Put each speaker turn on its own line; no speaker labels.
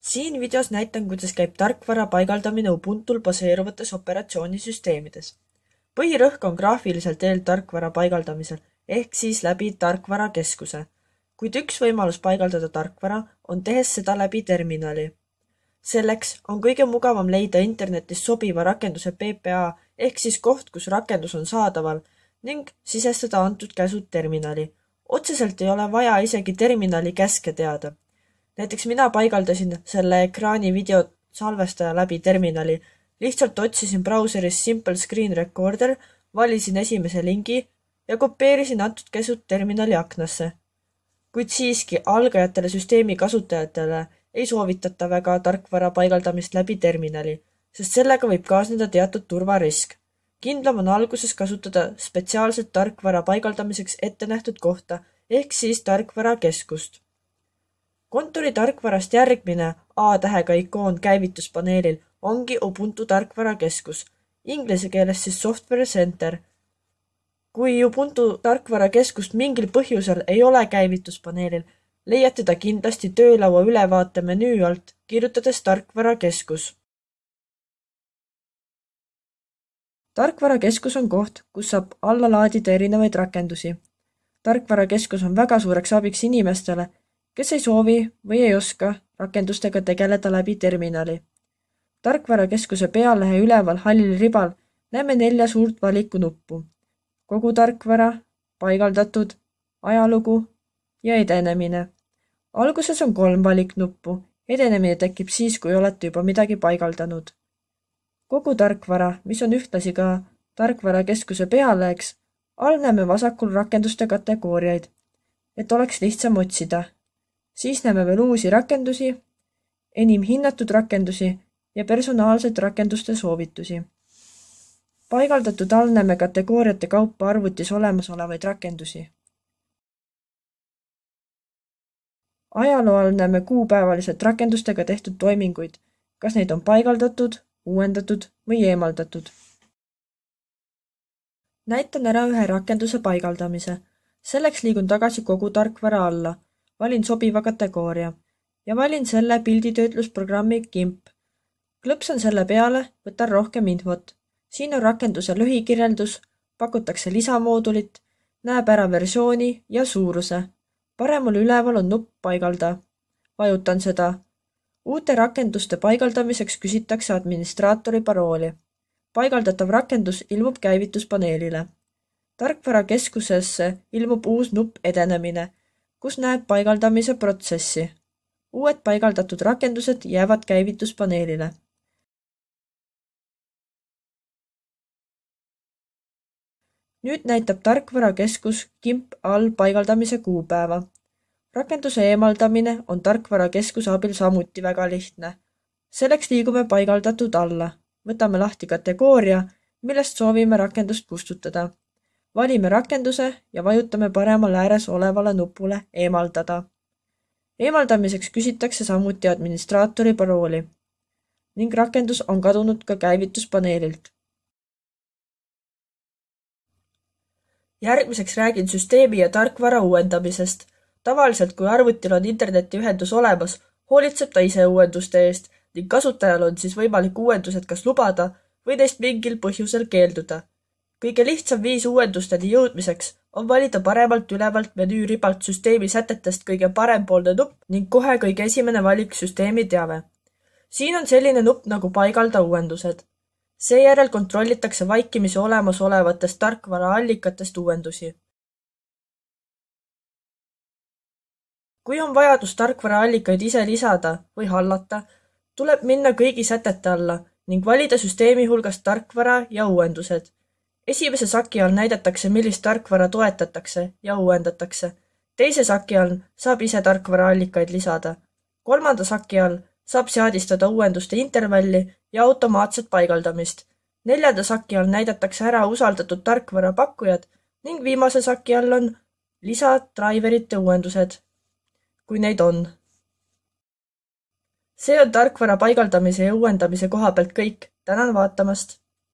Siin videos näitan, kuidas käib tarkvara paigaldamine Ubuntul baseeruvates operatsioonisüsteemides. Põhirõhk on graafilisel teel tarkvara paigaldamisel, ehk siis läbi tarkvarakeskuse. Kuid üks võimalus paigaldada tarkvara on tehes seda läbi terminali. Selleks on kõige mugavam leida internetis sobiva rakenduse PPA ehk siis koht, kus rakendus on saadaval ning sisestada antud käsud terminali. Otseselt ei ole vaja isegi terminali käske teada. Näiteks mina paigaldasin selle ekraani video salvestaja läbi terminali, lihtsalt otsisin brauseris Simple Screen Recorder, valisin esimese lingi ja kopeerisin antud käsud terminali aknasse. Kuid siiski algajatele süsteemi kasutajatele ei soovitata väga tarkvara paigaldamist läbi terminali, sest sellega võib kaasneda teatud turvarisk. Kindlam on alguses kasutada spetsiaalset tarkvara paigaldamiseks ette nähtud kohta ehk siis tarkvarakeskust. Kontori tarkvarast järgmine A-tähega ikoon käivituspaneelil ongi Ubuntu tarkvarakeskus, inglise keeles siis Software Center. Kui Ubuntu tarkvarakeskust mingil põhjusel ei ole käivituspaneelil, leiate ta kindlasti töölaua ülevaate menüü alt, kirjutades tarkvarakeskus. Tarkvarakeskus on koht, kus saab alla laadida erinevaid rakendusi. Tarkvarakeskus on väga suureks abiks inimestele, kes ei soovi või ei oska rakendustega tegeleda läbi terminali. Tarkvarakeskuse pealehe üleval hallil ribal näeme 4 suurt valikunuppu. Kogu tarkvara, paigaldatud, ajalugu ja edenemine. Alguses on 3 valiknuppu. Edenemine tekib siis, kui olete juba midagi paigaldanud. Kogu tarkvara, mis on ühtlasi ka tarkvarakeskuse pealeheks, all näeme vasakul rakenduste kategooriaid, et oleks lihtsam otsida. Siis näeme veel uusi rakendusi, enim hinnatud rakendusi ja personaalsed rakenduste soovitusi. Paigaldatud all näeme kategooriate kaupa arvutis olemasolevaid rakendusi. Ajaloo all näeme kuupäevaliselt rakendustega tehtud toiminguid, kas neid on paigaldatud, uuendatud või eemaldatud. Näitan ära ühe rakenduse paigaldamise. Selleks liigun tagasi kogu tarkvara alla. Valin sobiva kategooria ja valin selle pilditöötlusprogrammi GIMP. Klõpsan selle peale, võtan rohkem infot. Siin on rakenduse lühikirjeldus, pakutakse lisamoodulit, näeb ära versiooni ja suuruse. Paremal üleval on nupp paigalda. Vajutan seda. Uute rakenduste paigaldamiseks küsitakse administraatori parooli. Paigaldatav rakendus ilmub käivituspaneelile. Tarkvarakeskusesse ilmub uus nupp edenemine, kus näeb paigaldamise protsessi. Uued paigaldatud rakendused jäävad käivituspaneelile. Nüüd näitab tarkvarakeskus GIMP all paigaldamise kuupäeva. Rakenduse eemaldamine on tarkvarakeskuse abil samuti väga lihtne. Selleks liigume paigaldatud alla. Võtame lahti kategooria, millest soovime rakendust kustutada. Valime rakenduse ja vajutame paremal ääres olevale nupule eemaldada. Eemaldamiseks küsitakse samuti administraatori parooli ning rakendus on kadunud ka käivituspaneelilt. Järgmiseks räägin süsteemi ja tarkvara uuendamisest. Tavaliselt, kui arvutil on internetiühendus olemas, hoolitseb ta ise uuenduste eest ning kasutajal on siis võimalik uuendused kas lubada või neist mingil põhjusel keelduda. Kõige lihtsam viis uuendusteni jõudmiseks on valida paremalt ülevalt menüüribalt süsteemi sätetest kõige parempoolne nupp ning kohe kõige esimene valik süsteemi teave. Siin on selline nupp nagu paigalda uuendused. Seejärel kontrollitakse vaikimise olemasolevatest tarkvara allikatest uuendusi. Kui on vajadus tarkvara allikaid ise lisada või hallata, tuleb minna kõigi sätete alla ning valida süsteemi hulgast tarkvara ja uuendused. Esimese saki all näidatakse, millist tarkvara toetatakse ja uuendatakse. Teise saki all saab ise tarkvara allikaid lisada. 3. saki all saab seadistada uuenduste intervalli ja automaatset paigaldamist. 4. saki all näidatakse ära usaldatud tarkvara pakkujad ning viimase saki all on lisadraiverite uuendused, kui neid on. See on tarkvara paigaldamise ja uuendamise koha pealt kõik. Tänan vaatamast!